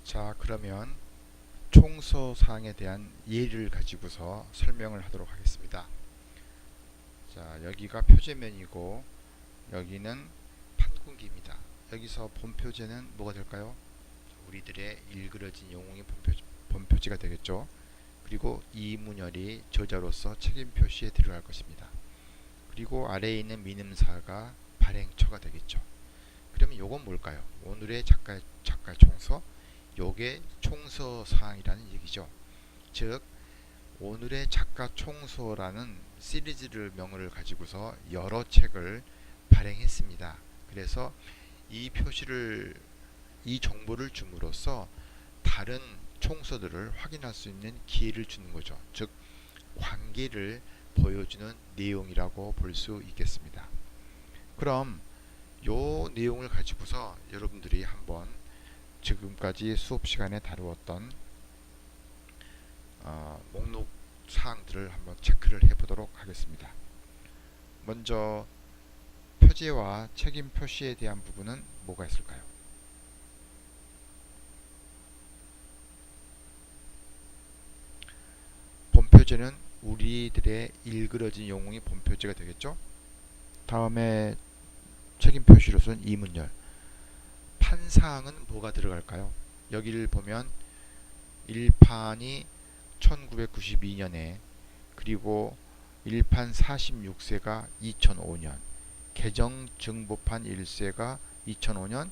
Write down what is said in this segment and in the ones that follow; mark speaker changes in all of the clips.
Speaker 1: 자, 그러면 총서사항에 대한 예를 가지고서 설명을 하도록 하겠습니다. 자, 여기가 표제면이고 여기는 판군기입니다. 여기서 본표제는 뭐가 될까요? 우리들의 일그러진 영웅의 본표제가 되겠죠. 그리고 이문열이 저자로서 책임 표시에 들어갈 것입니다. 그리고 아래에 있는 민음사가 발행처가 되겠죠. 그러면 요건 뭘까요? 오늘의 작가 총서, 요게 총서 사항이라는 얘기죠. 즉 오늘의 작가 총서라는 시리즈를 명을 가지고서 여러 책을 발행했습니다. 그래서 이 표시를 이 정보를 줌으로써 다른 총서들을 확인할 수 있는 기회를 주는 거죠. 즉 관계를 보여주는 내용이라고 볼 수 있겠습니다. 그럼 요 내용을 가지고서 여러분들이 한번 지금까지 수업 시간에 다루었던 목록 사항들을 한번 체크를 해보도록 하겠습니다. 먼저 표제와 책임 표시에 대한 부분은 뭐가 있을까요? 본표제는 우리들의 일그러진 영웅이 본표제가 되겠죠. 다음에 책임 표시로서는 이문열. 판사항은 뭐가 들어갈까요? 여기를 보면 1판이 1992년에 그리고 1판 46세가 2005년, 개정증보판 1세가 2005년,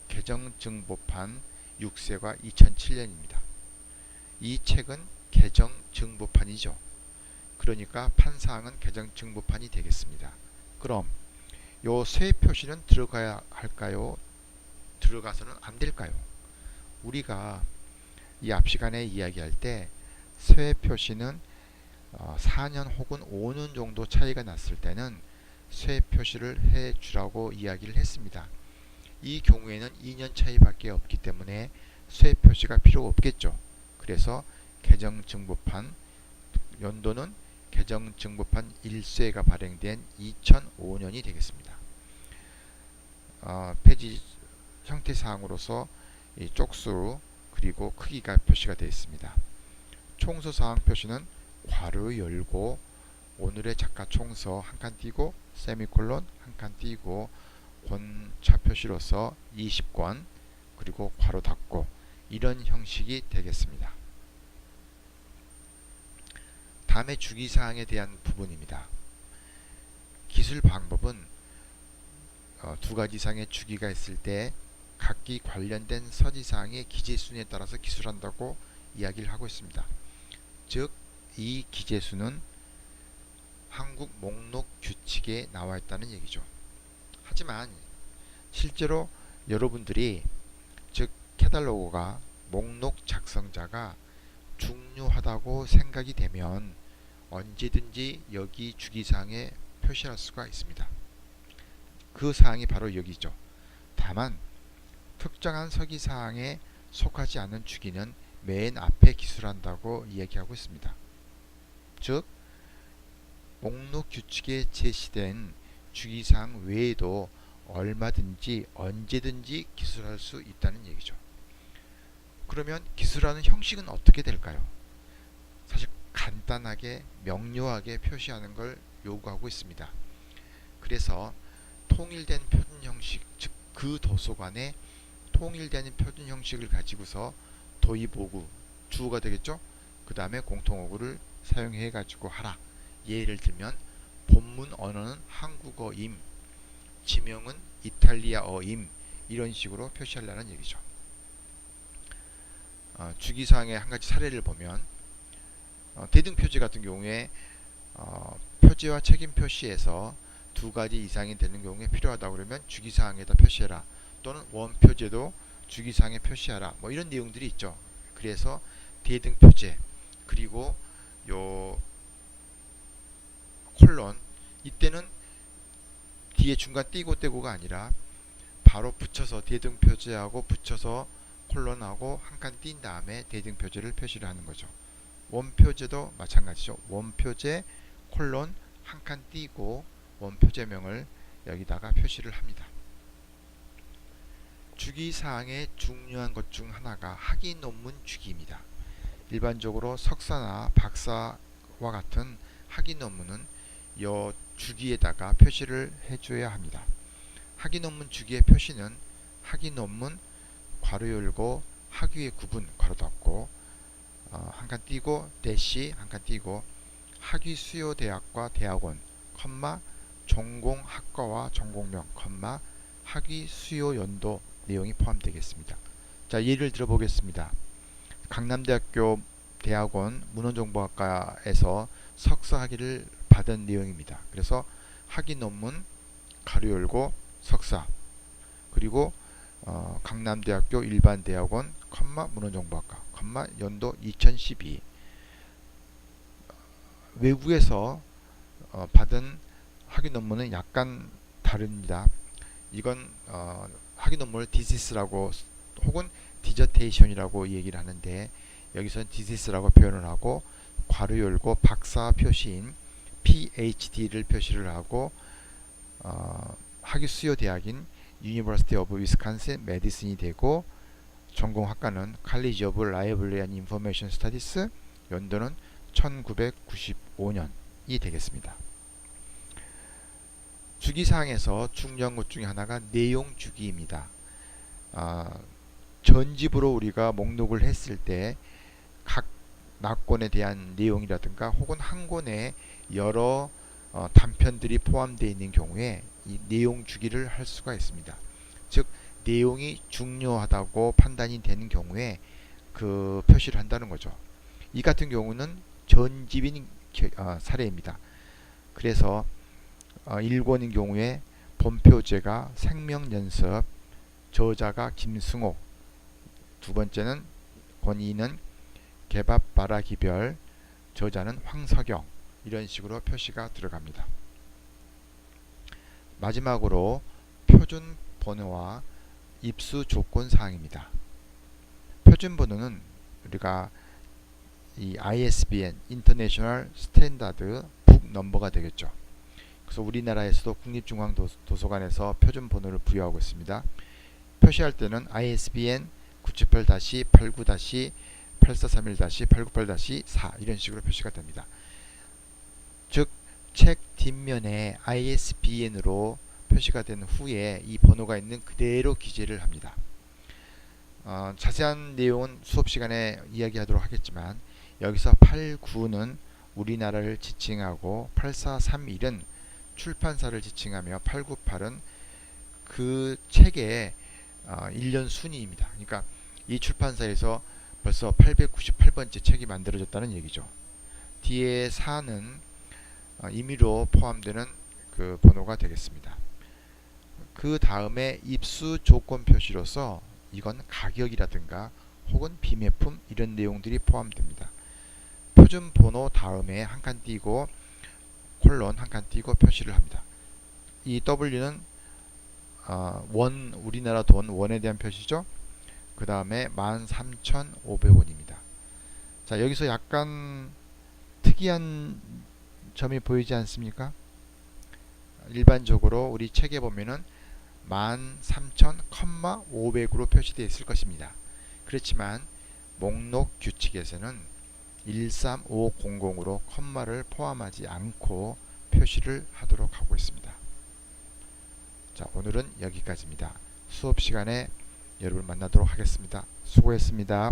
Speaker 1: 개정증보판 6세가 2007년입니다. 이 책은 개정증보판이죠. 그러니까 판사항은 개정증보판이 되겠습니다. 그럼 요 세 표시는 들어가야 할까요? 들어가서는 안 될까요? 우리가 이 앞 시간에 이야기할 때 세 표시는 4년 혹은 5년 정도 차이가 났을 때는 세 표시를 해 주라고 이야기를 했습니다. 이 경우에는 2년 차이밖에 없기 때문에 세 표시가 필요 없겠죠. 그래서 개정증보판 연도는 개정증보판 1쇄가 발행된 2005년이 되겠습니다. 페이지 형태사항으로서 이 쪽수 그리고 크기가 표시가 되어 있습니다. 총서사항 표시는 괄호 열고 오늘의 작가 총서 한 칸 띄고 세미콜론 한 칸 띄고 권차 표시로서 20권 그리고 괄호 닫고 이런 형식이 되겠습니다. 다음에 주기사항에 대한 부분입니다. 기술 방법은 두 가지 이상의 주기가 있을 때 각기 관련된 서지사항의 기재순에 따라서 기술한다고 이야기를 하고 있습니다. 즉 이 기재수는 한국 목록 규칙에 나와 있다는 얘기죠. 하지만 실제로 여러분들이 즉 캐탈로그가 목록 작성자가 중요하다고 생각이 되면 언제든지 여기 주기사항에 표시할 수가 있습니다. 그 사항이 바로 여기죠. 다만 특정한 서기사항에 속하지 않은 주기는 맨 앞에 기술한다고 이야기하고 있습니다. 즉 목록 규칙에 제시된 주기사항 외에도 얼마든지 언제든지 기술할 수 있다는 얘기죠. 그러면 기술하는 형식은 어떻게 될까요? 사실 간단하게 명료하게 표시하는 걸 요구하고 있습니다. 그래서 통일된 표준 형식, 즉 그 도서관에 통일된 표준 형식을 가지고서 도입어구, 주어가 되겠죠? 그 다음에 공통어구를 사용해 가지고 하라. 예를 들면 본문 언어는 한국어임, 지명은 이탈리아어임, 이런 식으로 표시하려는 얘기죠. 주기사항의 한 가지 사례를 보면 대등표제 같은 경우에 표제와 책임 표시에서 두 가지 이상이 되는 경우에 필요하다 그러면 주기사항에다 표시해라. 또는 원표제도 주기사항에 표시하라. 뭐 이런 내용들이 있죠. 그래서 대등표제 그리고 요 콜론 이때는 뒤에 중간 띄고 떼고가 아니라 바로 붙여서 대등표제하고 붙여서 콜론하고 한 칸 띈 다음에 대등표제를 표시를 하는 거죠. 원표제도 마찬가지죠. 원표제 콜론 한 칸 띄고 원표제명을 여기다가 표시를 합니다. 주기사항의 중요한 것 중 하나가 학위 논문 주기입니다. 일반적으로 석사나 박사와 같은 학위 논문은 이 주기에다가 표시를 해줘야 합니다. 학위 논문 주기의 표시는 학위 논문 괄호 열고 학위의 구분 괄호 닫고 한 칸 띄고 대시 한 칸 띄고 학위 수요 대학과 대학원 컴마 전공 학과와 전공명 컴마 학위 수요 연도 내용이 포함되겠습니다. 자, 예를 들어보겠습니다. 강남대학교 대학원 문헌정보학과에서 석사 학위를 받은 내용입니다. 그래서 학위 논문 가로 열고 석사 그리고 강남대학교 일반대학원 컴마 문헌정보학과 컴마 연도 2012 외국에서 받은 학위 논문은 약간 다릅니다. 이건 학위 논문을 디시스라고 혹은 디저테이션이라고 얘기를 하는데 여기서는 디시스라고 표현을 하고 괄호 열고 박사 표시인 PhD를 표시를 하고 학위 수요 대학인 University of Wisconsin Madison이 되고 전공 학과는 College of Library and Information Studies 연도는 1995년이 되겠습니다. 주기사항에서 중요한 것 중에 하나가 내용 주기입니다. 전집으로 우리가 목록을 했을 때 각 낙권에 대한 내용이라든가 혹은 한 권에 여러 단편들이 포함되어 있는 경우에 이 내용 주기를 할 수가 있습니다. 즉 내용이 중요하다고 판단이 되는 경우에 그 표시를 한다는 거죠. 이 같은 경우는 전집인 사례입니다. 그래서 1권인 경우에 본표제가 생명연습, 저자가 김승옥, 두 번째는 권 2는 개밥바라기별, 저자는 황석영 이런 식으로 표시가 들어갑니다. 마지막으로 표준 번호와 입수 조건 사항입니다. 표준 번호는 우리가 이 ISBN International Standard Book Number가 되겠죠. 그래서 우리나라에서도 국립중앙도서관에서 표준 번호를 부여하고 있습니다. 표시할 때는 ISBN 978-89-8431-8981-4 이런 식으로 표시가 됩니다. 즉 책 뒷면에 ISBN으로 표시가 된 후에 이 번호가 있는 그대로 기재를 합니다. 자세한 내용은 수업 시간에 이야기하도록 하겠지만 여기서 89는 우리나라를 지칭하고 8431은 출판사를 지칭하며 898은 그 책의 1년 순위입니다. 그러니까 이 출판사에서 벌써 898번째 책이 만들어졌다는 얘기죠. 뒤에 4는 임의로 포함되는 그 번호가 되겠습니다. 그 다음에 입수 조건 표시로서 이건 가격이라든가 혹은 비매품 이런 내용들이 포함됩니다. 표준 번호 다음에 한 칸 띄고 콜론 한 칸 띄고 표시를 합니다. 이 W는 원 우리나라 돈 원에 대한 표시죠. 그 다음에 13,500원입니다. 자, 여기서 약간 특이한 점이 보이지 않습니까? 일반적으로 우리 책에 보면은 13,500으로 표시되어 있을 것입니다. 그렇지만 목록 규칙에서는 13500으로 컴마를 포함하지 않고 표시를 하도록 하고 있습니다. 자, 오늘은 여기까지입니다. 수업 시간에 여러분 만나도록 하겠습니다. 수고했습니다.